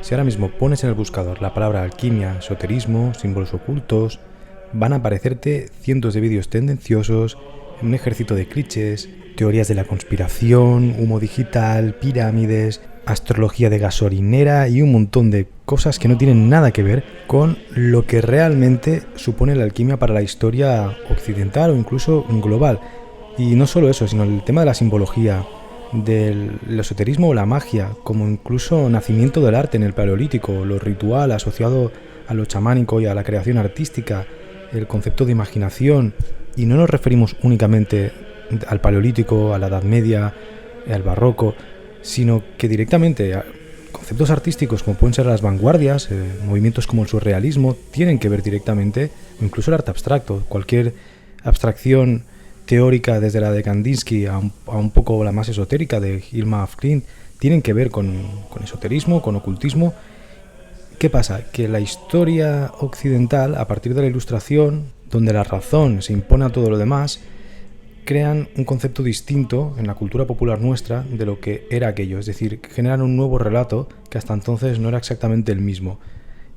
Si ahora mismo pones en el buscador la palabra alquimia, esoterismo, símbolos ocultos, van a aparecerte cientos de vídeos tendenciosos, un ejército de clichés, teorías de la conspiración, humo digital, pirámides, astrología de gasolinera y un montón de cosas que no tienen nada que ver con lo que realmente supone la alquimia para la historia occidental o incluso global. Y no solo eso, sino el tema de la simbología, del esoterismo o la magia, como incluso nacimiento del arte en el Paleolítico, lo ritual asociado a lo chamánico y a la creación artística, el concepto de imaginación, y no nos referimos únicamente al Paleolítico, a la Edad Media, al Barroco, sino que directamente a conceptos artísticos como pueden ser las vanguardias, movimientos como el surrealismo, tienen que ver directamente, o incluso el arte abstracto, cualquier abstracción teórica desde la de Kandinsky a un poco la más esotérica de Hilma af Klint, tienen que ver con esoterismo, con ocultismo. ¿Qué pasa? Que la historia occidental, a partir de la Ilustración, donde la razón se impone a todo lo demás, crean un concepto distinto en la cultura popular nuestra de lo que era aquello, es decir, generan un nuevo relato que hasta entonces no era exactamente el mismo.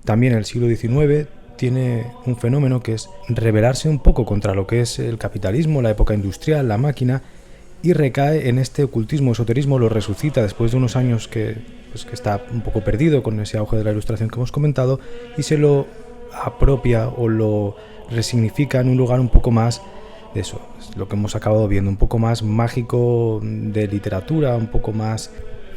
También el siglo XIX tiene un fenómeno que es rebelarse un poco contra lo que es el capitalismo, la época industrial, la máquina, y recae en este ocultismo, esoterismo, lo resucita después de unos años que está un poco perdido con ese auge de la Ilustración que hemos comentado, y se lo apropia o lo resignifica en un lugar un poco más de eso, es lo que hemos acabado viendo, un poco más mágico de literatura, un poco más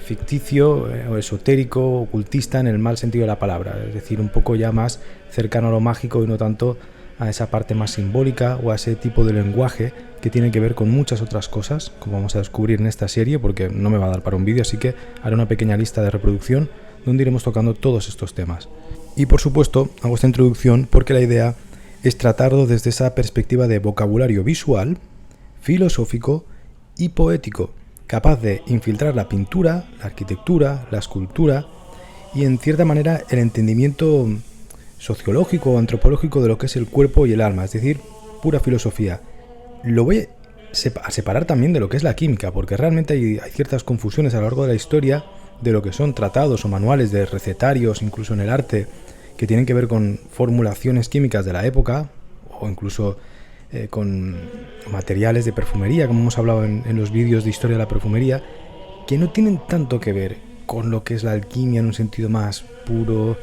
ficticio o esotérico, ocultista en el mal sentido de la palabra, es decir, un poco ya más cercano a lo mágico y no tanto a esa parte más simbólica o a ese tipo de lenguaje que tiene que ver con muchas otras cosas, como vamos a descubrir en esta serie, porque no me va a dar para un vídeo, así que haré una pequeña lista de reproducción donde iremos tocando todos estos temas. Y por supuesto, hago esta introducción porque la idea es tratarlo desde esa perspectiva de vocabulario visual, filosófico y poético, capaz de infiltrar la pintura, la arquitectura, la escultura y en cierta manera el entendimiento sociológico o antropológico de lo que es el cuerpo y el alma, es decir, pura filosofía. Lo voy a separar también de lo que es la química, porque realmente hay ciertas confusiones a lo largo de la historia de lo que son tratados o manuales de recetarios, incluso en el arte, que tienen que ver con formulaciones químicas de la época o incluso con materiales de perfumería, como hemos hablado en los vídeos de historia de la perfumería, que no tienen tanto que ver con lo que es la alquimia en un sentido más puro,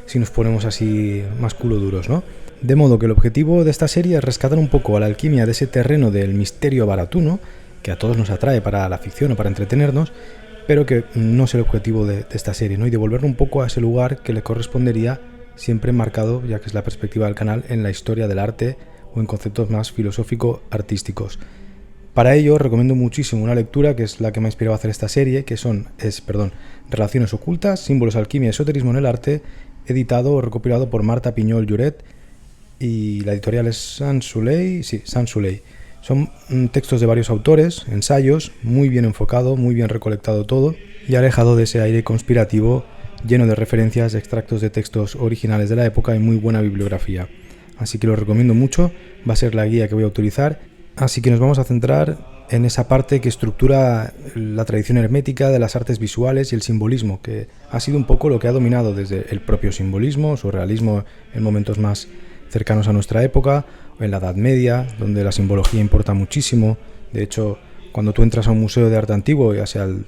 si nos ponemos así más culo duros, ¿no? De modo que el objetivo de esta serie es rescatar un poco a la alquimia de ese terreno del misterio baratuno, que a todos nos atrae para la ficción o para entretenernos, pero que no es el objetivo de esta serie, ¿no? Y devolverlo un poco a ese lugar que le correspondería, siempre marcado, ya que es la perspectiva del canal, en la historia del arte o en conceptos más filosófico-artísticos. Para ello recomiendo muchísimo una lectura que es la que me ha inspirado a hacer esta serie, que es Relaciones ocultas, símbolos, alquimia y esoterismo en el arte, editado o recopilado por Marta Piñol Lloret, y la editorial es Sans Soleil. Son textos de varios autores, ensayos, muy bien enfocado, muy bien recolectado todo y alejado de ese aire conspirativo, lleno de referencias, extractos de textos originales de la época y muy buena bibliografía. Así que lo recomiendo mucho, va a ser la guía que voy a utilizar, así que nos vamos a centrar en esa parte que estructura la tradición hermética de las artes visuales y el simbolismo, que ha sido un poco lo que ha dominado desde el propio simbolismo, surrealismo en momentos más cercanos a nuestra época, o en la Edad Media, donde la simbología importa muchísimo. De hecho, cuando tú entras a un museo de arte antiguo, ya sea el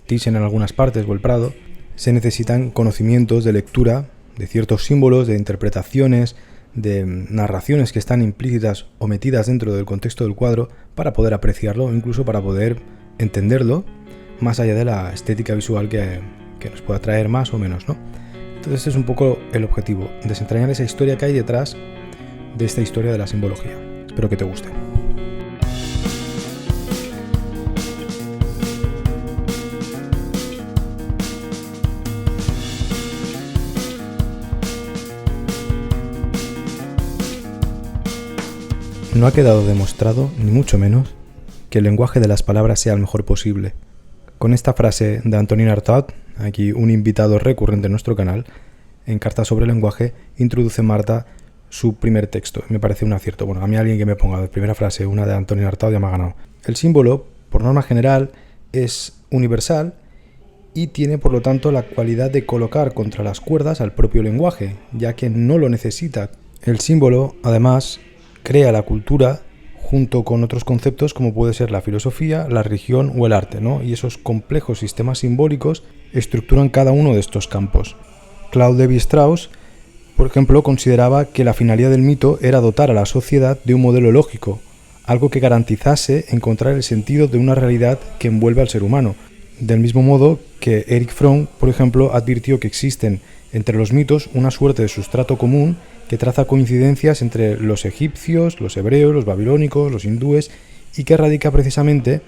Thyssen en algunas partes o el Prado, se necesitan conocimientos de lectura de ciertos símbolos, de interpretaciones, de narraciones que están implícitas o metidas dentro del contexto del cuadro para poder apreciarlo o incluso para poder entenderlo más allá de la estética visual que nos pueda traer más o menos, ¿no? Entonces este es un poco el objetivo, desentrañar esa historia que hay detrás de esta historia de la simbología. Espero que te guste. No ha quedado demostrado, ni mucho menos, que el lenguaje de las palabras sea el mejor posible. Con esta frase de Antonin Artaud, aquí un invitado recurrente en nuestro canal, en Cartas sobre el lenguaje, introduce Marta su primer texto. Me parece un acierto. Bueno, a mí alguien que me ponga de primera frase una de Antonin Artaud ya me ha ganado. El símbolo, por norma general, es universal y tiene por lo tanto la cualidad de colocar contra las cuerdas al propio lenguaje, ya que no lo necesita. El símbolo, además, crea la cultura junto con otros conceptos como puede ser la filosofía, la religión o el arte, ¿no? Y esos complejos sistemas simbólicos estructuran cada uno de estos campos. Claude Lévi-Strauss, por ejemplo, consideraba que la finalidad del mito era dotar a la sociedad de un modelo lógico, algo que garantizase encontrar el sentido de una realidad que envuelve al ser humano. Del mismo modo que Erich Fromm, por ejemplo, advirtió que existen entre los mitos una suerte de sustrato común que traza coincidencias entre los egipcios, los hebreos, los babilónicos, los hindúes, y que radica precisamente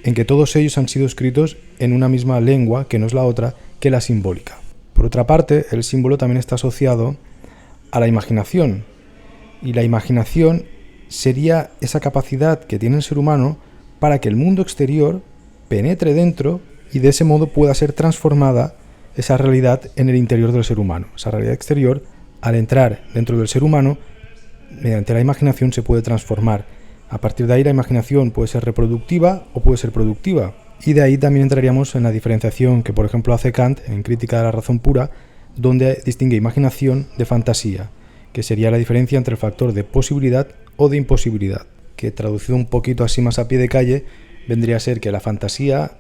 en que todos ellos han sido escritos en una misma lengua, que no es la otra que la simbólica. Por otra parte, el símbolo también está asociado a la imaginación, y la imaginación sería esa capacidad que tiene el ser humano para que el mundo exterior penetre dentro y de ese modo pueda ser transformada esa realidad en el interior del ser humano. Esa realidad exterior, al entrar dentro del ser humano, mediante la imaginación se puede transformar. A partir de ahí la imaginación puede ser reproductiva o puede ser productiva. Y de ahí también entraríamos en la diferenciación que, por ejemplo, hace Kant en Crítica de la razón pura, donde distingue imaginación de fantasía, que sería la diferencia entre el factor de posibilidad o de imposibilidad, que traducido un poquito así más a pie de calle, vendría a ser que la fantasía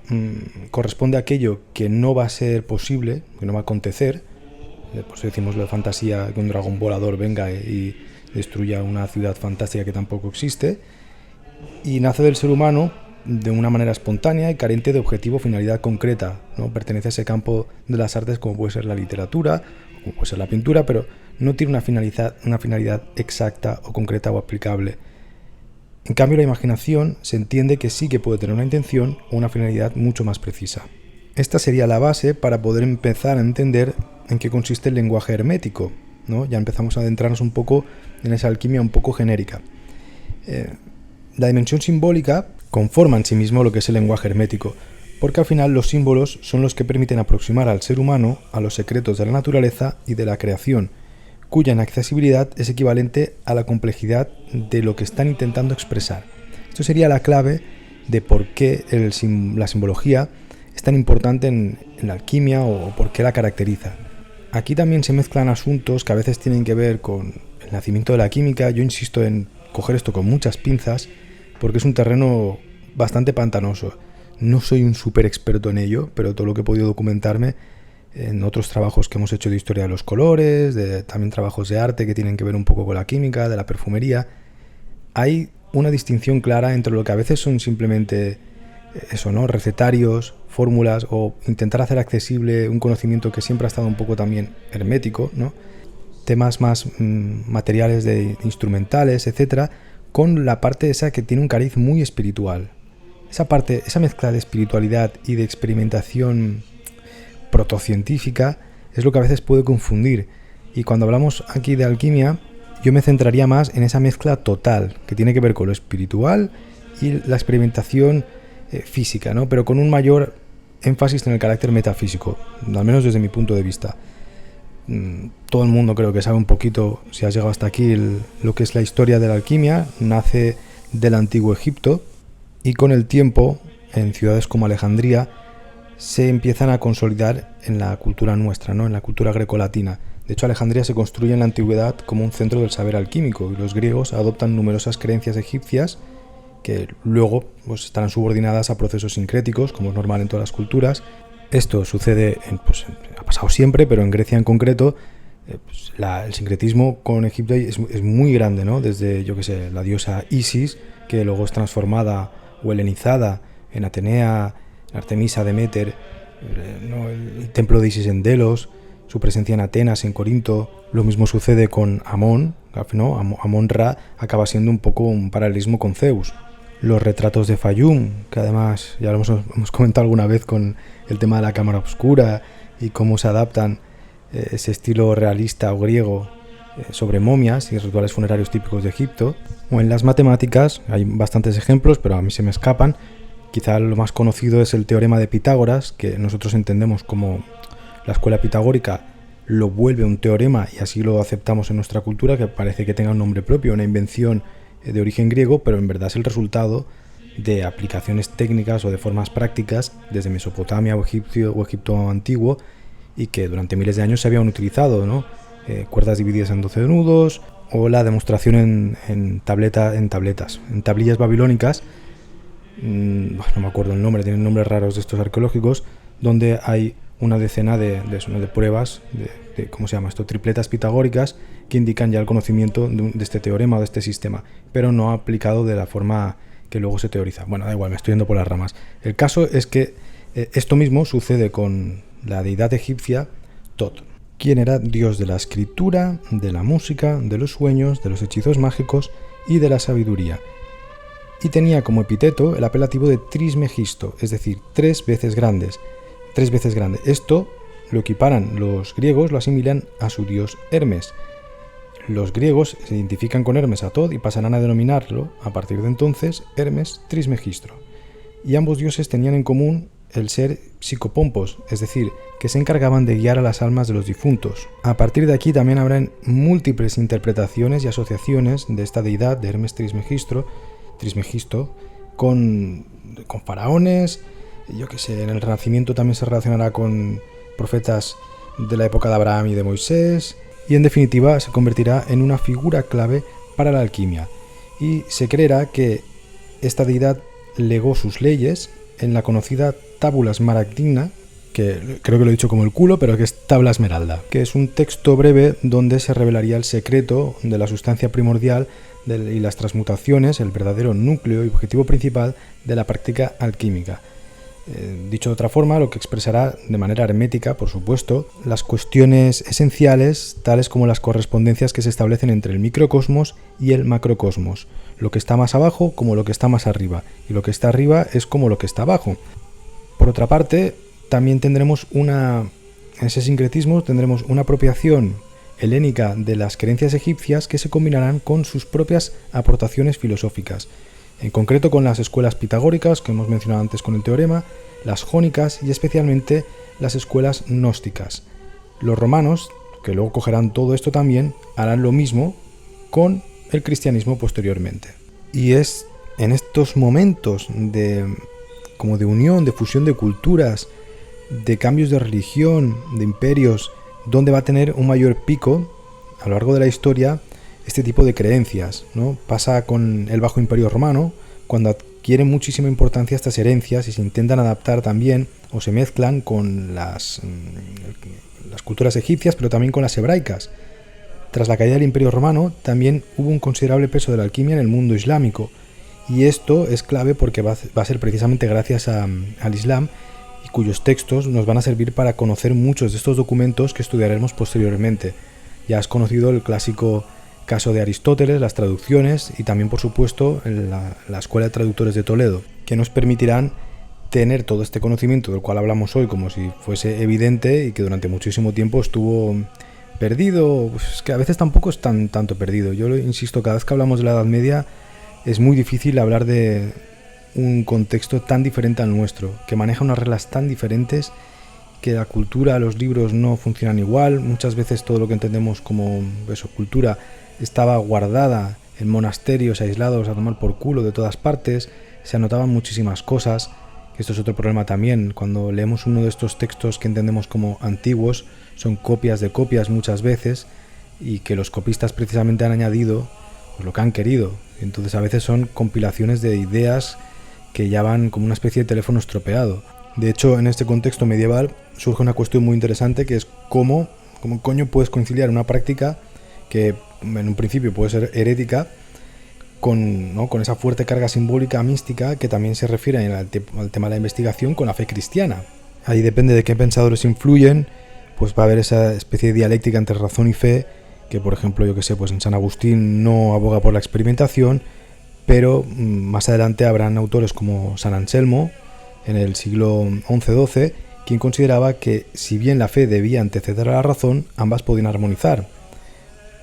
corresponde a aquello que no va a ser posible, que no va a acontecer. Por eso decimos la fantasía, que un dragón volador venga y destruya una ciudad fantástica que tampoco existe, y nace del ser humano de una manera espontánea y carente de objetivo o finalidad concreta, ¿no? Pertenece a ese campo de las artes como puede ser la literatura, como puede ser la pintura, pero no tiene una finalidad exacta o concreta o aplicable. En cambio, la imaginación se entiende que sí que puede tener una intención o una finalidad mucho más precisa. Esta sería la base para poder empezar a entender en qué consiste el lenguaje hermético, ¿no? Ya empezamos a adentrarnos un poco en esa alquimia un poco genérica. La dimensión simbólica conforma en sí mismo lo que es el lenguaje hermético, porque al final los símbolos son los que permiten aproximar al ser humano a los secretos de la naturaleza y de la creación, cuya inaccesibilidad es equivalente a la complejidad de lo que están intentando expresar. Esto sería la clave de por qué la simbología es tan importante en la alquimia o por qué la caracteriza. Aquí también se mezclan asuntos que a veces tienen que ver con el nacimiento de la química. Yo insisto en coger esto con muchas pinzas porque es un terreno bastante pantanoso. No soy un súper experto en ello, pero todo lo que he podido documentarme en otros trabajos que hemos hecho de historia de los colores, también trabajos de arte que tienen que ver un poco con la química, de la perfumería, hay una distinción clara entre lo que a veces son simplemente eso, ¿no? Recetarios, fórmulas o intentar hacer accesible un conocimiento que siempre ha estado un poco también hermético, ¿no? Temas más materiales, de instrumentales, etcétera, con la parte esa que tiene un cariz muy espiritual. Esa parte, esa mezcla de espiritualidad y de experimentación protocientífica es lo que a veces puede confundir. Y cuando hablamos aquí de alquimia, yo me centraría más en esa mezcla total, que tiene que ver con lo espiritual y la experimentación física, ¿no? Pero con un mayor énfasis en el carácter metafísico, al menos desde mi punto de vista. Todo el mundo creo que sabe un poquito, si has llegado hasta aquí, lo que es la historia de la alquimia. Nace del antiguo Egipto y con el tiempo, en ciudades como Alejandría, se empiezan a consolidar en la cultura nuestra, ¿no? En la cultura grecolatina. De hecho, Alejandría se construye en la antigüedad como un centro del saber alquímico y los griegos adoptan numerosas creencias egipcias que luego pues, estarán subordinadas a procesos sincréticos, como es normal en todas las culturas. Esto sucede, ha pasado siempre, pero en Grecia en concreto, el sincretismo con Egipto es muy grande, ¿no? Desde, yo qué sé, la diosa Isis, que luego es transformada o helenizada en Atenea, en Artemisa, Deméter, ¿no? El templo de Isis en Delos, su presencia en Atenas, en Corinto. Lo mismo sucede con Amón, ¿no? Amón-Ra acaba siendo un poco un paralelismo con Zeus. Los retratos de Fayum, que además ya lo hemos comentado alguna vez con el tema de la cámara oscura y cómo se adaptan ese estilo realista o griego sobre momias y rituales funerarios típicos de Egipto. O en las matemáticas hay bastantes ejemplos, pero a mí se me escapan. Quizá lo más conocido es el teorema de Pitágoras, que nosotros entendemos como la escuela pitagórica lo vuelve un teorema y así lo aceptamos en nuestra cultura, que parece que tenga un nombre propio, una invención de origen griego, pero en verdad es el resultado de aplicaciones técnicas o de formas prácticas desde Mesopotamia o Egipto antiguo, y que durante miles de años se habían utilizado, ¿no? Cuerdas divididas en 12 nudos, o la demostración en tablillas babilónicas, no me acuerdo el nombre, tienen nombres raros de estos arqueológicos, donde hay una decena de pruebas de ¿cómo se llama esto? Tripletas pitagóricas que indican ya el conocimiento de este teorema o de este sistema, pero no aplicado de la forma que luego se teoriza. Bueno, da igual, me estoy yendo por las ramas. El caso es que esto mismo sucede con la deidad egipcia Tot, quien era dios de la escritura, de la música, de los sueños, de los hechizos mágicos y de la sabiduría. Y tenía como epíteto el apelativo de Trismegisto, es decir, 3 veces grande. Esto lo equiparan los griegos, lo asimilan a su dios Hermes. Los griegos se identifican con Hermes a Tot y pasarán a denominarlo, a partir de entonces, Hermes Trismegisto. Y ambos dioses tenían en común el ser psicopompos, es decir, que se encargaban de guiar a las almas de los difuntos. A partir de aquí también habrán múltiples interpretaciones y asociaciones de esta deidad de Hermes Trismegisto con faraones. Yo que sé, en el Renacimiento también se relacionará con profetas de la época de Abraham y de Moisés, y en definitiva se convertirá en una figura clave para la alquimia. Y se creerá que esta deidad legó sus leyes en la conocida Tabula Smaragdina, que creo que lo he dicho como el culo, pero que es tabla esmeralda, que es un texto breve donde se revelaría el secreto de la sustancia primordial y las transmutaciones, el verdadero núcleo y objetivo principal de la práctica alquímica. Dicho de otra forma, lo que expresará de manera hermética, por supuesto, las cuestiones esenciales, tales como las correspondencias que se establecen entre el microcosmos y el macrocosmos, lo que está más abajo como lo que está más arriba, y lo que está arriba es como lo que está abajo. Por otra parte, también tendremos en ese sincretismo tendremos una apropiación helénica de las creencias egipcias que se combinarán con sus propias aportaciones filosóficas, en concreto con las escuelas pitagóricas, que hemos mencionado antes con el teorema, las jónicas y especialmente las escuelas gnósticas. Los romanos, que luego cogerán todo esto también, harán lo mismo con el cristianismo posteriormente. Y es en estos momentos de unión, de fusión de culturas, de cambios de religión, de imperios, donde va a tener un mayor pico a lo largo de la historia este tipo de creencias, ¿no? Pasa con el Bajo Imperio Romano, cuando adquieren muchísima importancia estas herencias y se intentan adaptar también o se mezclan con las culturas egipcias, pero también con las hebraicas. Tras la caída del Imperio Romano, también hubo un considerable peso de la alquimia en el mundo islámico, y esto es clave porque va a ser precisamente gracias al Islam, y cuyos textos nos van a servir para conocer muchos de estos documentos que estudiaremos posteriormente. Ya has conocido el clásico caso de Aristóteles, las traducciones y también, por supuesto, la Escuela de Traductores de Toledo, que nos permitirán tener todo este conocimiento del cual hablamos hoy como si fuese evidente y que durante muchísimo tiempo estuvo perdido. Pues es que a veces tampoco es tanto perdido. Yo insisto, cada vez que hablamos de la Edad Media es muy difícil hablar de un contexto tan diferente al nuestro, que maneja unas reglas tan diferentes, que la cultura, los libros no funcionan igual. Muchas veces todo lo que entendemos como cultura estaba guardada en monasterios aislados a tomar por culo de todas partes, se anotaban muchísimas cosas, que esto es otro problema también. Cuando leemos uno de estos textos que entendemos como antiguos, son copias de copias muchas veces, y que los copistas precisamente han añadido pues lo que han querido. Entonces a veces son compilaciones de ideas que ya van como una especie de teléfono estropeado. De hecho, en este contexto medieval surge una cuestión muy interesante, que es cómo coño puedes conciliar una práctica que en un principio puede ser herética con esa fuerte carga simbólica mística que también se refiere al tema de la investigación con la fe cristiana. Ahí depende de qué pensadores influyen, pues va a haber esa especie de dialéctica entre razón y fe, que por ejemplo, pues en San Agustín no aboga por la experimentación, pero más adelante habrán autores como San Anselmo, en el siglo XI-XII, quien consideraba que si bien la fe debía anteceder a la razón, ambas podían armonizar.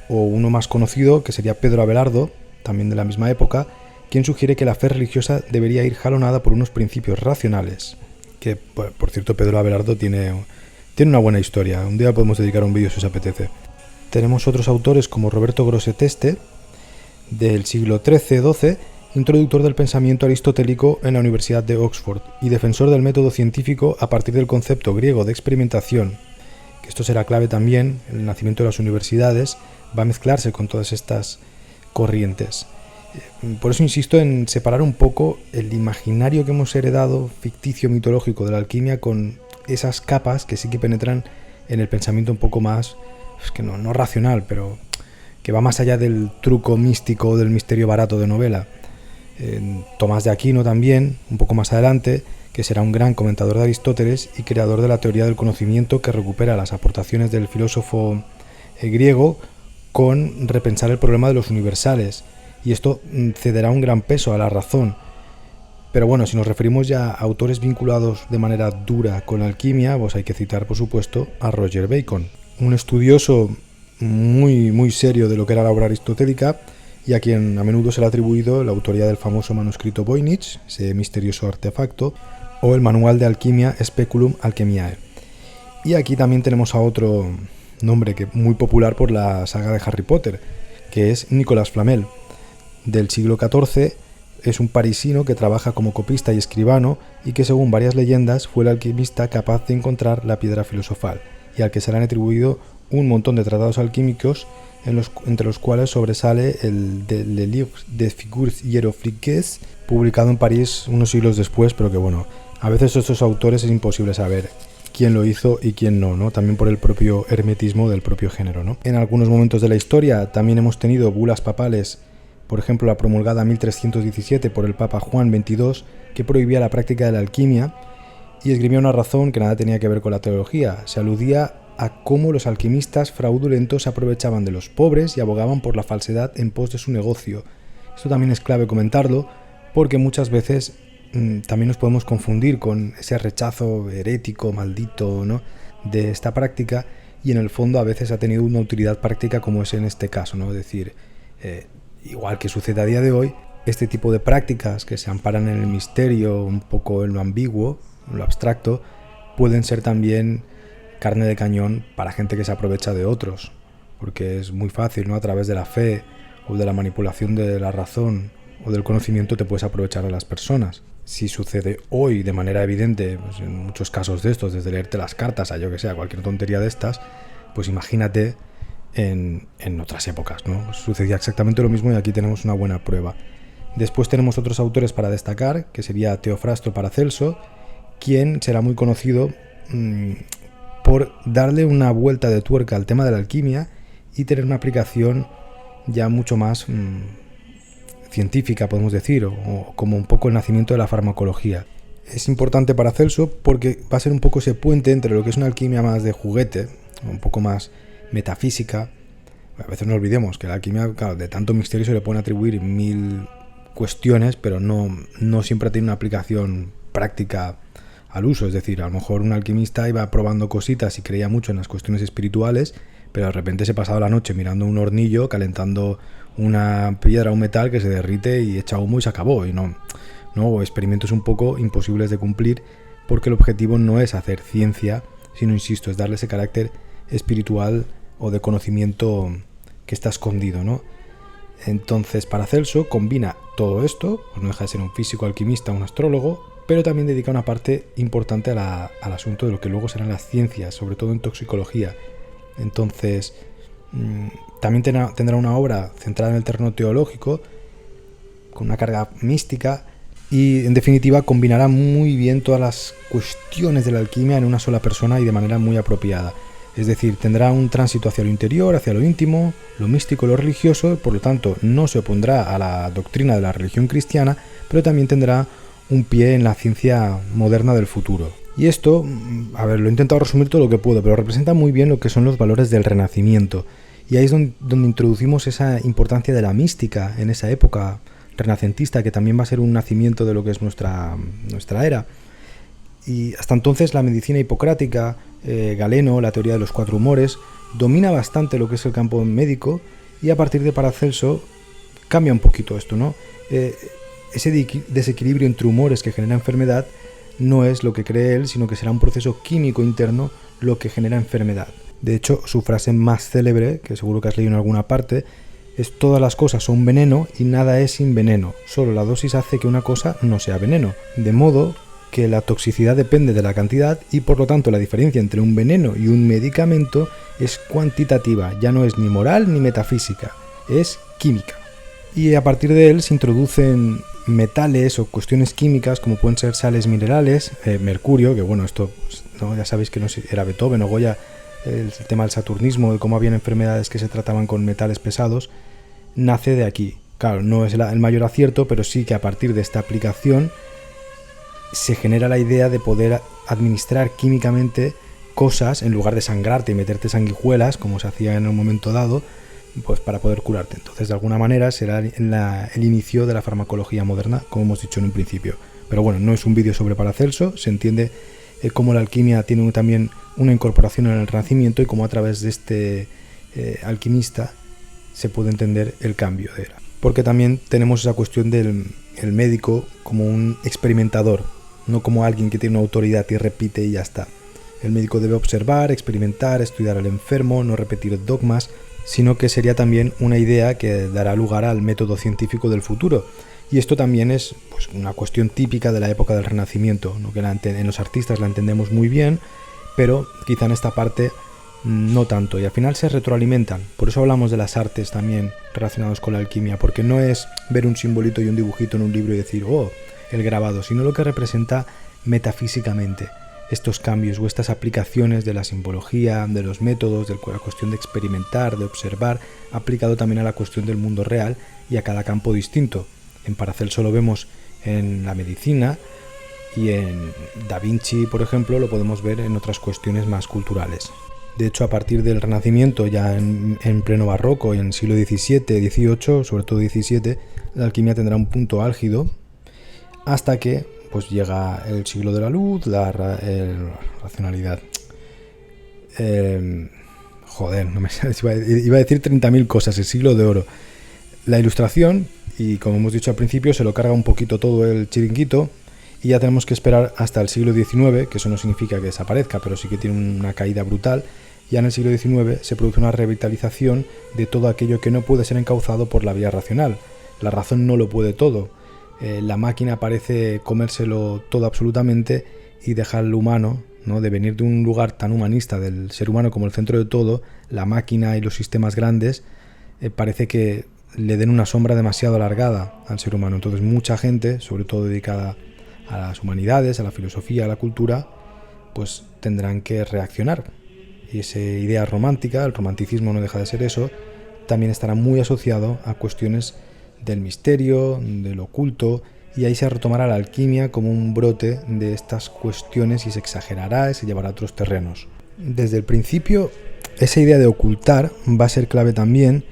O uno más conocido, que sería Pedro Abelardo, también de la misma época, quien sugiere que la fe religiosa debería ir jalonada por unos principios racionales. Que, por cierto, Pedro Abelardo tiene una buena historia. Un día podemos dedicar un vídeo si os apetece. Tenemos otros autores como Roberto Grosseteste, del siglo XIII-XII, introductor del pensamiento aristotélico en la Universidad de Oxford y defensor del método científico a partir del concepto griego de experimentación, que esto será clave también, el nacimiento de las universidades va a mezclarse con todas estas corrientes. Por eso insisto en separar un poco el imaginario que hemos heredado, ficticio, mitológico de la alquimia, con esas capas que sí que penetran en el pensamiento un poco más, es que no racional, pero que va más allá del truco místico o del misterio barato de novela. Tomás de Aquino también, un poco más adelante, que será un gran comentador de Aristóteles y creador de la teoría del conocimiento, que recupera las aportaciones del filósofo griego con repensar el problema de los universales, y esto cederá un gran peso a la razón. Pero bueno, si nos referimos ya a autores vinculados de manera dura con la alquimia, pues hay que citar por supuesto a Roger Bacon, un estudioso muy serio de lo que era la obra aristotélica y a quien a menudo se le ha atribuido la autoría del famoso manuscrito Voynich, ese misterioso artefacto, o el manual de alquimia Speculum Alchemiae. Y aquí también tenemos a otro nombre que muy popular por la saga de Harry Potter, que es Nicolas Flamel, del siglo XIV. Es un parisino que trabaja como copista y escribano y que, según varias leyendas, fue el alquimista capaz de encontrar la piedra filosofal, y al que se le han atribuido un montón de tratados alquímicos, entre los cuales sobresale el de Le Livre des Figures Hiéroglyphiques, publicado en París unos siglos después, pero que bueno, a veces estos autores es imposible saber quién lo hizo y quién no, también por el propio hermetismo del propio género, ¿no? En algunos momentos de la historia también hemos tenido bulas papales, por ejemplo la promulgada en 1317 por el Papa Juan XXII, que prohibía la práctica de la alquimia y esgrimía una razón que nada tenía que ver con la teología. Se aludía a cómo los alquimistas fraudulentos se aprovechaban de los pobres y abogaban por la falsedad en pos de su negocio. Esto también es clave comentarlo, porque muchas veces también nos podemos confundir con ese rechazo herético, maldito, ¿no?, de esta práctica, y en el fondo a veces ha tenido una utilidad práctica, como es en este caso, ¿no? Es decir, igual que sucede a día de hoy, este tipo de prácticas que se amparan en el misterio, un poco en lo ambiguo, en lo abstracto, pueden ser también carne de cañón para gente que se aprovecha de otros, porque es muy fácil, ¿no?, a través de la fe o de la manipulación de la razón o del conocimiento te puedes aprovechar de las personas. Si sucede hoy de manera evidente, pues en muchos casos de estos, desde leerte las cartas a yo que sea, cualquier tontería de estas, pues imagínate en otras épocas, ¿no? Sucedía exactamente lo mismo y aquí tenemos una buena prueba. Después tenemos otros autores para destacar, que sería Teofrasto Paracelso, quien será muy conocido por darle una vuelta de tuerca al tema de la alquimia y tener una aplicación ya mucho más científica, podemos decir, o como un poco el nacimiento de la farmacología. Es importante Paracelso porque va a ser un poco ese puente entre lo que es una alquimia más de juguete, un poco más metafísica. A veces no olvidemos que la alquimia, claro, de tanto misterio se le pueden atribuir 1000 cuestiones, pero no siempre tiene una aplicación práctica al uso. Es decir, a lo mejor un alquimista iba probando cositas y creía mucho en las cuestiones espirituales, pero de repente se pasaba la noche mirando un hornillo, calentando una piedra o un metal que se derrite y echa humo y se acabó. Y no experimentos un poco imposibles de cumplir, porque el objetivo no es hacer ciencia, sino, insisto, es darle ese carácter espiritual o de conocimiento que está escondido, ¿no? Entonces Paracelso combina todo esto, pues no deja de ser un físico, alquimista, un astrólogo, pero también dedica una parte importante al asunto de lo que luego serán las ciencias, sobre todo en toxicología. Entonces también tendrá una obra centrada en el terreno teológico, con una carga mística, y en definitiva combinará muy bien todas las cuestiones de la alquimia en una sola persona y de manera muy apropiada. Es decir, tendrá un tránsito hacia lo interior, hacia lo íntimo, lo místico, lo religioso, por lo tanto no se opondrá a la doctrina de la religión cristiana, pero también tendrá un pie en la ciencia moderna del futuro. Y esto, lo he intentado resumir todo lo que puedo, pero representa muy bien lo que son los valores del Renacimiento. Y ahí es donde introducimos esa importancia de la mística en esa época renacentista, que también va a ser un nacimiento de lo que es nuestra era. Y hasta entonces la medicina hipocrática, Galeno, la teoría de los 4 humores, domina bastante lo que es el campo médico, y a partir de Paracelso cambia un poquito esto, ¿no? Ese desequilibrio entre humores que genera enfermedad no es lo que cree él, sino que será un proceso químico interno lo que genera enfermedad. De hecho, su frase más célebre, que seguro que has leído en alguna parte, Todas las cosas son veneno y nada es sin veneno. Solo la dosis hace que una cosa no sea veneno. De modo que la toxicidad depende de la cantidad y por lo tanto la diferencia entre un veneno y un medicamento es cuantitativa, ya no es ni moral ni metafísica, es química. Y a partir de él se introducen metales o cuestiones químicas como pueden ser sales minerales, mercurio, que bueno, esto ¿no? Ya sabéis que no era Beethoven o Goya, el tema del saturnismo, de cómo habían enfermedades que se trataban con metales pesados, nace de aquí. Claro, no es el mayor acierto, pero sí que a partir de esta aplicación se genera la idea de poder administrar químicamente cosas en lugar de sangrarte y meterte sanguijuelas, como se hacía en un momento dado, pues para poder curarte. Entonces, de alguna manera, será el inicio de la farmacología moderna, como hemos dicho en un principio. Pero bueno, no es un vídeo sobre Paracelso, se entiende cómo la alquimia tiene también una incorporación en el Renacimiento y cómo a través de este alquimista se puede entender el cambio de era. Porque también tenemos esa cuestión del médico como un experimentador, no como alguien que tiene una autoridad y repite y ya está. El médico debe observar, experimentar, estudiar al enfermo, no repetir dogmas, sino que sería también una idea que dará lugar al método científico del futuro. Y esto también es pues, una cuestión típica de la época del Renacimiento, ¿no? Que en los artistas la entendemos muy bien, pero quizá en esta parte no tanto, y al final se retroalimentan. Por eso hablamos de las artes también relacionadas con la alquimia, porque no es ver un simbolito y un dibujito en un libro y decir, oh, el grabado, sino lo que representa metafísicamente estos cambios o estas aplicaciones de la simbología, de los métodos, de la cuestión de experimentar, de observar, aplicado también a la cuestión del mundo real y a cada campo distinto. En Paracelso lo vemos en la medicina y en Da Vinci, por ejemplo, lo podemos ver en otras cuestiones más culturales. De hecho, a partir del Renacimiento, ya en pleno barroco y en el siglo XVII, XVIII, sobre todo XVII, la alquimia tendrá un punto álgido hasta que pues llega el siglo de la luz, la racionalidad. No me iba a decir 30.000 cosas, el siglo de oro. La ilustración, y como hemos dicho al principio, se lo carga un poquito todo el chiringuito y ya tenemos que esperar hasta el siglo XIX, que eso no significa que desaparezca, pero sí que tiene una caída brutal. Ya en el siglo XIX se produce una revitalización de todo aquello que no puede ser encauzado por la vía racional. La razón no lo puede todo. La máquina parece comérselo todo absolutamente y dejar al humano, ¿no? De venir de un lugar tan humanista del ser humano como el centro de todo, la máquina y los sistemas grandes parece que le den una sombra demasiado alargada al ser humano. Entonces mucha gente, sobre todo dedicada a las humanidades, a la filosofía, a la cultura, pues tendrán que reaccionar. Y esa idea romántica, el romanticismo no deja de ser eso, también estará muy asociado a cuestiones del misterio, del oculto, y ahí se retomará la alquimia como un brote de estas cuestiones y se exagerará y se llevará a otros terrenos. Desde el principio, esa idea de ocultar va a ser clave también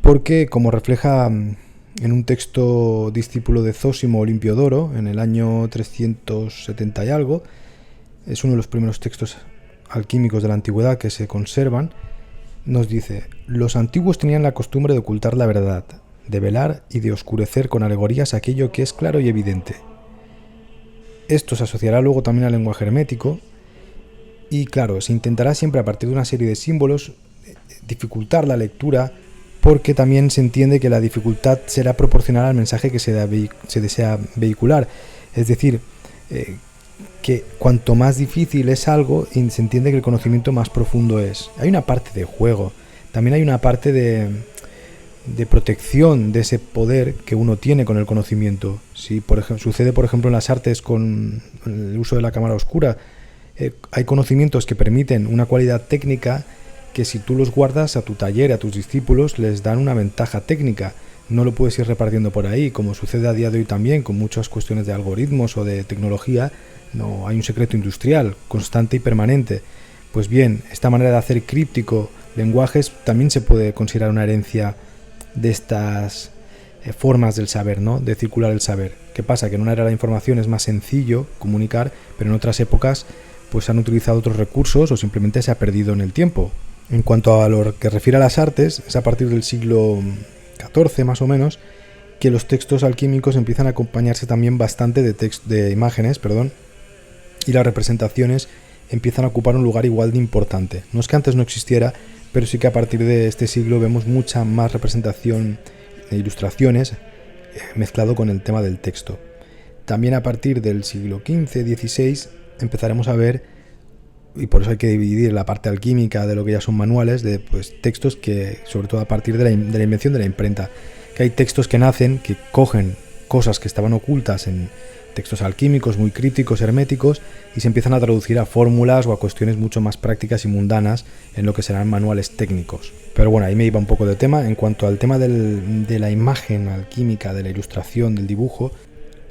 porque, como refleja en un texto discípulo de Zósimo Olimpiodoro, en el año 370 y algo, es uno de los primeros textos alquímicos de la antigüedad que se conservan, nos dice: los antiguos tenían la costumbre de ocultar la verdad, de velar y de oscurecer con alegorías aquello que es claro y evidente. Esto se asociará luego también al lenguaje hermético y, claro, se intentará siempre a partir de una serie de símbolos dificultar la lectura, porque también se entiende que la dificultad será proporcional al mensaje que se desea vehicular. Es decir, que cuanto más difícil es algo, se entiende que el conocimiento más profundo es. Hay una parte de juego, también hay una parte de protección de ese poder que uno tiene con el conocimiento. Si sucede, por ejemplo, en las artes con el uso de la cámara oscura, hay conocimientos que permiten una cualidad técnica que si tú los guardas a tu taller, a tus discípulos, les dan una ventaja técnica. No lo puedes ir repartiendo por ahí, como sucede a día de hoy también con muchas cuestiones de algoritmos o de tecnología. No hay un secreto industrial constante y permanente. Pues bien, esta manera de hacer críptico lenguajes también se puede considerar una herencia de estas formas del saber, ¿no? De circular el saber. ¿Qué pasa? Que en una era de la información es más sencillo comunicar, pero en otras épocas pues han utilizado otros recursos o simplemente se ha perdido en el tiempo. En cuanto a lo que refiere a las artes, es a partir del siglo XIV más o menos que los textos alquímicos empiezan a acompañarse también bastante de imágenes, y las representaciones empiezan a ocupar un lugar igual de importante. No es que antes no existiera, pero sí que a partir de este siglo vemos mucha más representación de ilustraciones mezclado con el tema del texto. También a partir del siglo XV-XVI empezaremos a ver, y por eso hay que dividir la parte alquímica de lo que ya son manuales, de textos que, sobre todo a partir de la invención de la imprenta, que hay textos que nacen, que cogen cosas que estaban ocultas en textos alquímicos muy críticos, herméticos, y se empiezan a traducir a fórmulas o a cuestiones mucho más prácticas y mundanas en lo que serán manuales técnicos. Pero bueno, ahí me iba un poco de tema. En cuanto al tema de la imagen alquímica, de la ilustración, del dibujo,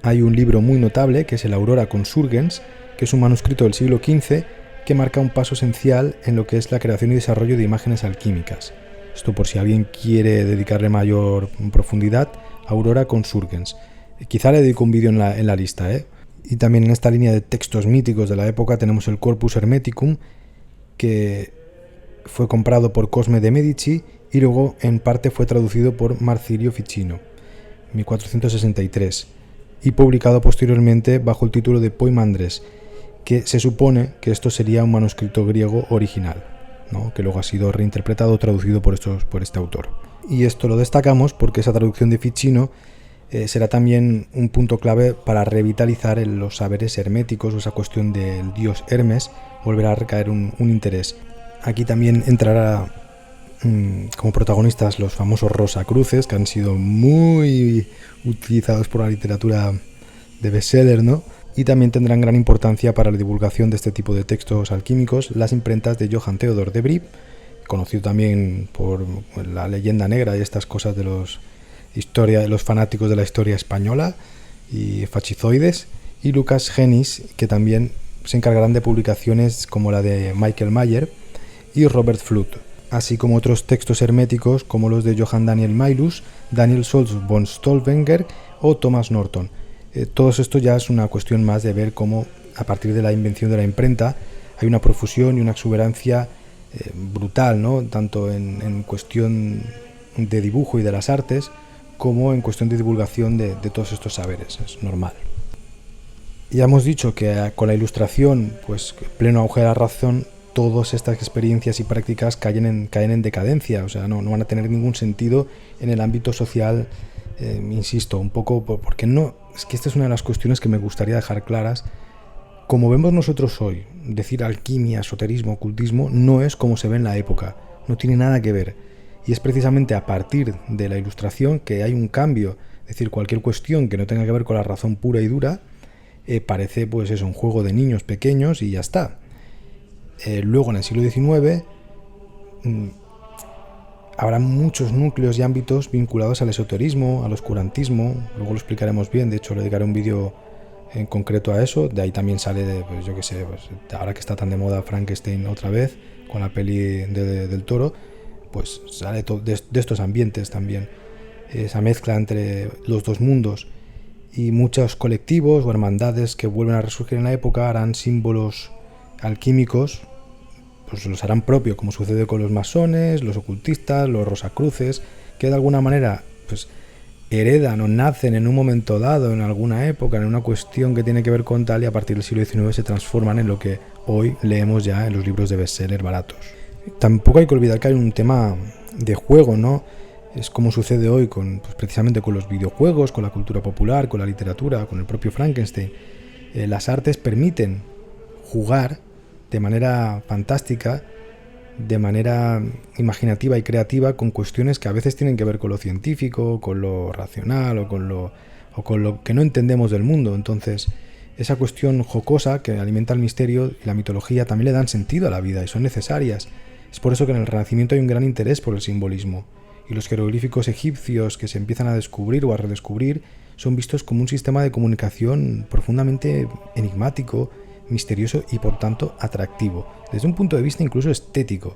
hay un libro muy notable que es el Aurora Consurgens, que es un manuscrito del siglo XV que marca un paso esencial en lo que es la creación y desarrollo de imágenes alquímicas. Esto por si alguien quiere dedicarle mayor profundidad, Aurora Consurgens. Quizá le dedico un vídeo en la lista, ¿eh? Y también en esta línea de textos míticos de la época tenemos el Corpus Hermeticum, que fue comprado por Cosme de Medici y luego en parte fue traducido por Marsilio Ficino, 1463, y publicado posteriormente bajo el título de Poimandres, que se supone que esto sería un manuscrito griego original, ¿no? Que luego ha sido reinterpretado o traducido por este autor. Y esto lo destacamos porque esa traducción de Ficino será también un punto clave para revitalizar los saberes herméticos, o esa cuestión del dios Hermes, volverá a recaer un interés. Aquí también entrará como protagonistas los famosos Rosacruces, que han sido muy utilizados por la literatura de bestseller, ¿no? Y también tendrán gran importancia para la divulgación de este tipo de textos alquímicos las imprentas de Johann Theodor de Brie, conocido también por la leyenda negra y estas cosas de los fanáticos de la historia española y fascizoides, y Lucas Genis, que también se encargarán de publicaciones como la de Michael Mayer y Robert Flood, así como otros textos herméticos como los de Johann Daniel Mailus, Daniel Solz von Stolwenger o Thomas Norton. Todo esto ya es una cuestión más de ver cómo a partir de la invención de la imprenta hay una profusión y una exuberancia brutal, ¿no? Tanto en cuestión de dibujo y de las artes, como en cuestión de divulgación de todos estos saberes. Es normal. Ya hemos dicho que con la ilustración, pues pleno auge de la razón, todas estas experiencias y prácticas caen en decadencia, o sea, no van a tener ningún sentido en el ámbito social, insisto, un poco, porque no, es que esta es una de las cuestiones que me gustaría dejar claras. Como vemos nosotros hoy, decir alquimia, esoterismo, ocultismo, no es como se ve en la época, no tiene nada que ver. Y es precisamente a partir de la ilustración que hay un cambio. Es decir, cualquier cuestión que no tenga que ver con la razón pura y dura parece pues eso, un juego de niños pequeños y ya está. Luego en el siglo XIX habrá muchos núcleos y ámbitos vinculados al esoterismo, al oscurantismo. Luego lo explicaremos bien, de hecho le dedicaré un vídeo en concreto a eso. De ahí también sale, pues yo qué sé, pues, ahora que está tan de moda Frankenstein otra vez con la peli del Toro, pues sale de estos ambientes también, esa mezcla entre los dos mundos, y muchos colectivos o hermandades que vuelven a resurgir en la época harán símbolos alquímicos, pues los harán propio, como sucede con los masones, los ocultistas, los rosacruces, que de alguna manera pues heredan o nacen en un momento dado, en alguna época, en una cuestión que tiene que ver con tal, y a partir del siglo XIX se transforman en lo que hoy leemos ya en los libros de bestseller baratos. Tampoco hay que olvidar que hay un tema de juego, ¿no? Es como sucede hoy pues precisamente con los videojuegos, con la cultura popular, con la literatura, con el propio Frankenstein. Las artes permiten jugar de manera fantástica, de manera imaginativa y creativa, con cuestiones que a veces tienen que ver con lo científico, con lo racional o con lo que no entendemos del mundo. Entonces, esa cuestión jocosa que alimenta el misterio y la mitología también le dan sentido a la vida y son necesarias. Es por eso que en el Renacimiento hay un gran interés por el simbolismo, y los jeroglíficos egipcios que se empiezan a descubrir o a redescubrir son vistos como un sistema de comunicación profundamente enigmático, misterioso y por tanto atractivo, desde un punto de vista incluso estético.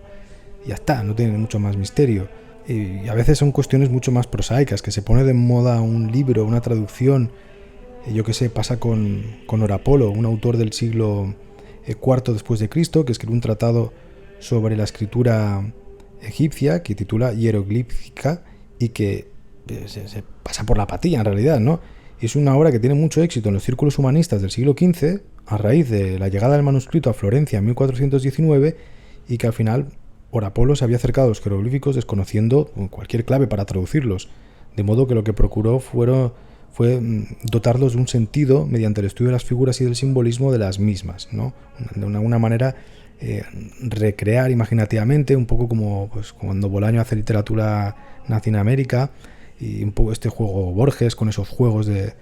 Ya está, no tiene mucho más misterio. Y a veces son cuestiones mucho más prosaicas, que se pone de moda un libro, una traducción. Yo qué sé, pasa con Horapolo, un autor del siglo IV después de Cristo, que escribió un tratado sobre la escritura egipcia que titula Hieroglífica y que se pasa por la patilla en realidad, ¿no? Es una obra que tiene mucho éxito en los círculos humanistas del siglo XV a raíz de la llegada del manuscrito a Florencia en 1419, y que al final Orapolo se había acercado a los jeroglíficos desconociendo cualquier clave para traducirlos, de modo que lo que procuró fue dotarlos de un sentido mediante el estudio de las figuras y del simbolismo de las mismas, ¿no? De alguna manera recrear imaginativamente, un poco como pues, cuando Bolaño hace literatura nazi en América, y un poco este juego Borges con esos juegos de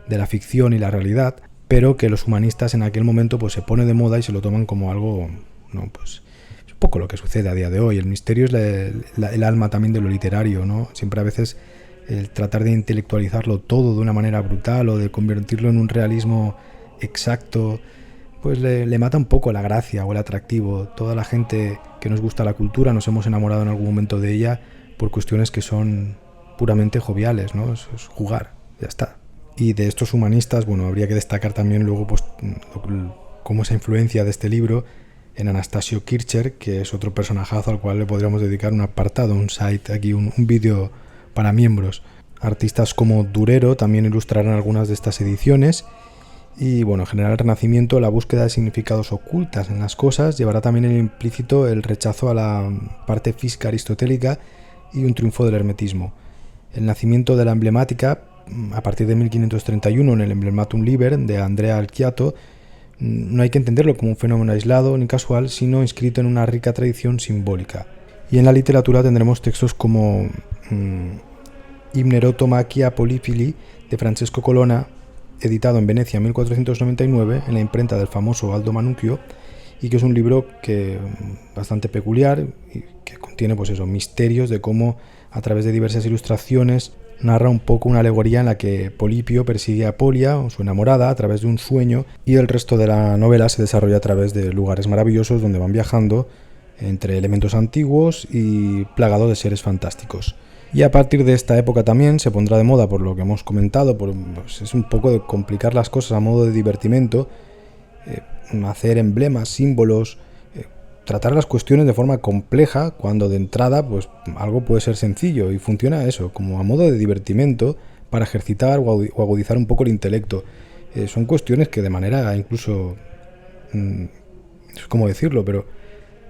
la ficción y la realidad, pero que los humanistas en aquel momento pues se pone de moda y se lo toman como algo, ¿no? Pues es un poco lo que sucede a día de hoy. El misterio es el alma también de lo literario, ¿no? Siempre a veces el tratar de intelectualizarlo todo de una manera brutal o de convertirlo en un realismo exacto, pues le mata un poco la gracia o el atractivo. Toda la gente que nos gusta la cultura nos hemos enamorado en algún momento de ella por cuestiones que son puramente joviales, ¿no? Es jugar, ya está. Y de estos humanistas, bueno, habría que destacar también luego pues cómo esa influencia de este libro en Anastasio Kircher, que es otro personajazo al cual le podríamos dedicar un apartado, un site aquí, un vídeo para miembros. Artistas como Durero también ilustrarán algunas de estas ediciones. Y bueno, en general el Renacimiento, la búsqueda de significados ocultas en las cosas llevará también el implícito el rechazo a la parte física aristotélica y un triunfo del hermetismo. El nacimiento de la emblemática, a partir de 1531 en el Emblematum Liber de Andrea Alchiato, no hay que entenderlo como un fenómeno aislado ni casual, sino inscrito en una rica tradición simbólica. Y en la literatura tendremos textos como Himnerotomachia Polifili de Francesco Colonna, editado en Venecia en 1499 en la imprenta del famoso Aldo Manukio, y que es un libro que bastante peculiar y que contiene pues eso, misterios de cómo a través de diversas ilustraciones narra un poco una alegoría en la que Polipio persigue a Polia, su enamorada, a través de un sueño, y el resto de la novela se desarrolla a través de lugares maravillosos donde van viajando entre elementos antiguos y plagados de seres fantásticos. Y a partir de esta época también se pondrá de moda, por lo que hemos comentado, pues es un poco de complicar las cosas a modo de divertimento, hacer emblemas, símbolos, tratar las cuestiones de forma compleja, cuando de entrada pues algo puede ser sencillo y funciona eso, como a modo de divertimento para ejercitar o agudizar un poco el intelecto. Son cuestiones que de manera incluso, es como decirlo, pero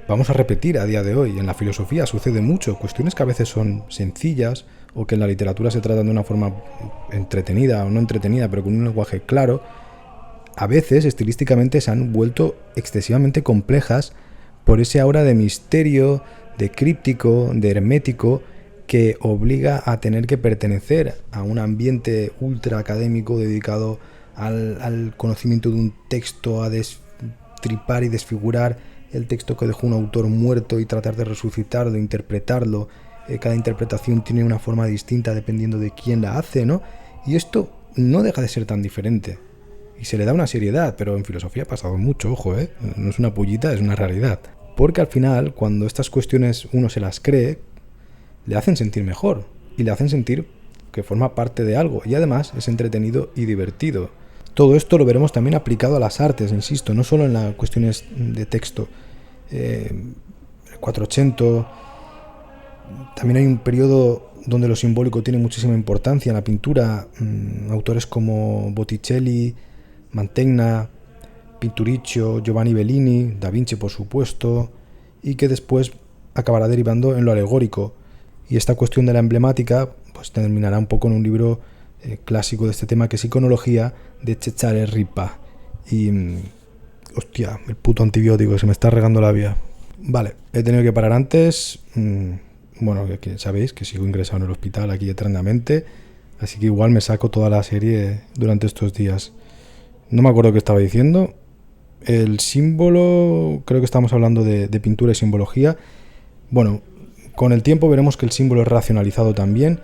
vamos a repetir a día de hoy. En la filosofía sucede mucho, cuestiones que a veces son sencillas o que en la literatura se tratan de una forma entretenida o no entretenida, pero con un lenguaje claro, a veces estilísticamente se han vuelto excesivamente complejas por ese aura de misterio, de críptico, de hermético, que obliga a tener que pertenecer a un ambiente ultra académico dedicado al conocimiento de un texto, a destripar y desfigurar el texto que dejó un autor muerto y tratar de resucitarlo, interpretarlo. Cada interpretación tiene una forma distinta dependiendo de quién la hace, ¿no? Y esto no deja de ser tan diferente. Y se le da una seriedad, pero en filosofía ha pasado mucho, ojo, no es una pullita, es una realidad. Porque al final, cuando estas cuestiones uno se las cree, le hacen sentir mejor y le hacen sentir que forma parte de algo y además es entretenido y divertido. Todo esto lo veremos también aplicado a las artes, insisto, no solo en las cuestiones de texto. El 480, también hay un periodo donde lo simbólico tiene muchísima importancia en la pintura. Autores como Botticelli, Mantegna, Pinturicchio, Giovanni Bellini, Da Vinci por supuesto, y que después acabará derivando en lo alegórico. Y esta cuestión de la emblemática pues terminará un poco en un libro clásico de este tema, que es Iconología, de Cesare Ripa. Y hostia, el puto antibiótico, se me está regando la vía. Vale, he tenido que parar antes. Bueno, que sabéis que sigo ingresado en el hospital aquí eternamente, así que igual me saco toda la serie durante estos días. No me acuerdo qué estaba diciendo. El símbolo, creo que estamos hablando de pintura y simbología. Bueno, con el tiempo veremos que el símbolo es racionalizado también,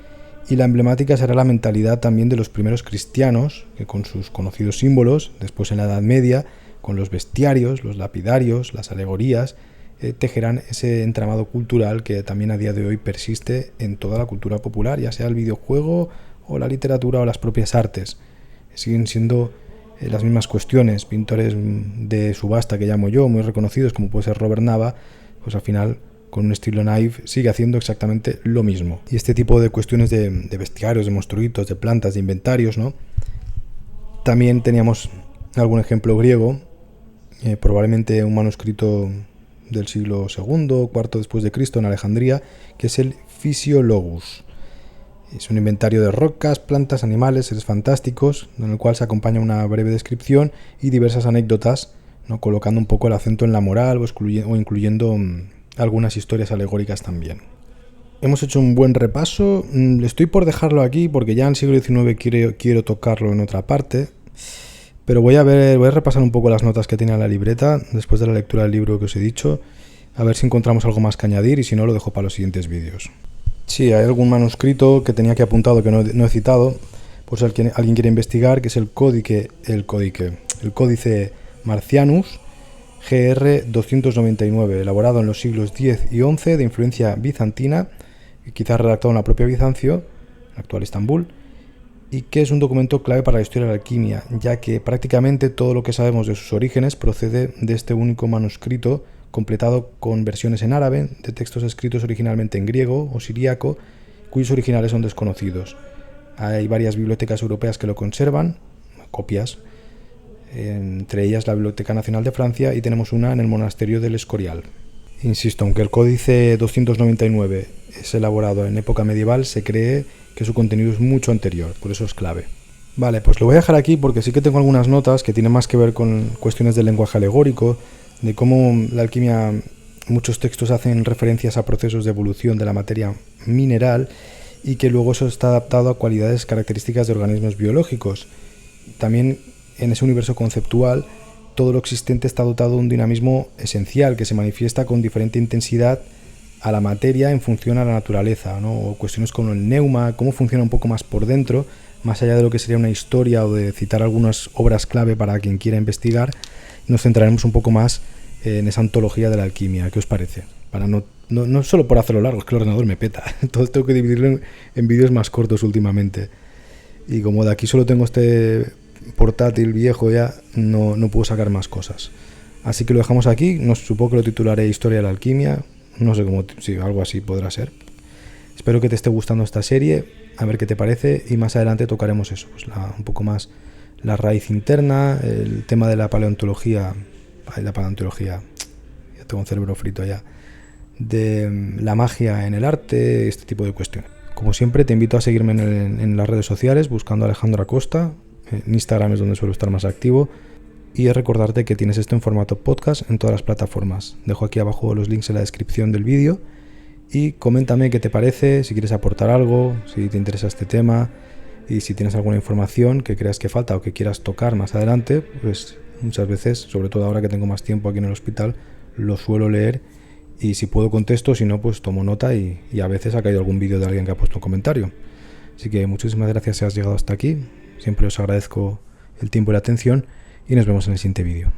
y la emblemática será la mentalidad también de los primeros cristianos, que con sus conocidos símbolos, después en la Edad Media, con los bestiarios, los lapidarios, las alegorías, tejerán ese entramado cultural que también a día de hoy persiste en toda la cultura popular, ya sea el videojuego o la literatura o las propias artes. Siguen siendo las mismas cuestiones. Pintores de subasta que llamo yo, muy reconocidos, como puede ser Robert Nava, pues al final con un estilo naive sigue haciendo exactamente lo mismo. Y este tipo de cuestiones de bestiarios, de monstruitos, de plantas, de inventarios, ¿no? También teníamos algún ejemplo griego, probablemente un manuscrito del siglo II, IV después de Cristo en Alejandría, que es el Physiologus. Es un inventario de rocas, plantas, animales, seres fantásticos, en el cual se acompaña una breve descripción y diversas anécdotas, ¿no?, colocando un poco el acento en la moral o incluyendo algunas historias alegóricas también. Hemos hecho un buen repaso. Estoy por dejarlo aquí porque ya en el siglo XIX quiero tocarlo en otra parte. Pero voy a repasar un poco las notas que tenía en la libreta después de la lectura del libro que os he dicho. A ver si encontramos algo más que añadir y si no lo dejo para los siguientes vídeos. Sí, hay algún manuscrito que tenía aquí apuntado que no he citado, por si alguien quiere investigar, que es el Códice Marcianus GR 299, elaborado en los siglos X y XI de influencia bizantina, quizás redactado en la propia Bizancio, actual Estambul, y que es un documento clave para la historia de la alquimia, ya que prácticamente todo lo que sabemos de sus orígenes procede de este único manuscrito, completado con versiones en árabe, de textos escritos originalmente en griego o siríaco, cuyos originales son desconocidos. Hay varias bibliotecas europeas que lo conservan, copias, entre ellas la Biblioteca Nacional de Francia, y tenemos una en el monasterio del Escorial. Insisto, aunque el Códice 299 es elaborado en época medieval, se cree que su contenido es mucho anterior, por eso es clave. Vale, pues lo voy a dejar aquí porque sí que tengo algunas notas que tienen más que ver con cuestiones del lenguaje alegórico, de cómo la alquimia, muchos textos hacen referencias a procesos de evolución de la materia mineral y que luego eso está adaptado a cualidades características de organismos biológicos. También en ese universo conceptual, todo lo existente está dotado de un dinamismo esencial que se manifiesta con diferente intensidad a la materia en función a la naturaleza, ¿no? O cuestiones como el neuma, cómo funciona un poco más por dentro, más allá de lo que sería una historia o de citar algunas obras clave para quien quiera investigar. Nos centraremos un poco más en esa antología de la alquimia. ¿Qué os parece? Para no solo por hacerlo largo, es que el ordenador me peta. Entonces tengo que dividirlo en vídeos más cortos últimamente. Y como de aquí solo tengo este portátil viejo ya, no puedo sacar más cosas. Así que lo dejamos aquí. Supongo que lo titularé Historia de la Alquimia. No sé cómo, sí, algo así podrá ser. Espero que te esté gustando esta serie, a ver qué te parece, y más adelante tocaremos eso, pues un poco más la raíz interna, el tema de la paleontología, ya tengo un cerebro frito ya, de la magia en el arte, este tipo de cuestiones. Como siempre, te invito a seguirme en las redes sociales buscando a Alejandro Acosta. En Instagram es donde suelo estar más activo. Y recordarte que tienes esto en formato podcast en todas las plataformas. Dejo aquí abajo los links en la descripción del vídeo. Y coméntame qué te parece, si quieres aportar algo, si te interesa este tema y si tienes alguna información que creas que falta o que quieras tocar más adelante. Pues muchas veces, sobre todo ahora que tengo más tiempo aquí en el hospital, lo suelo leer y si puedo contesto, si no pues tomo nota y a veces ha caído algún vídeo de alguien que ha puesto un comentario. Así que muchísimas gracias si has llegado hasta aquí. Siempre os agradezco el tiempo y la atención y nos vemos en el siguiente vídeo.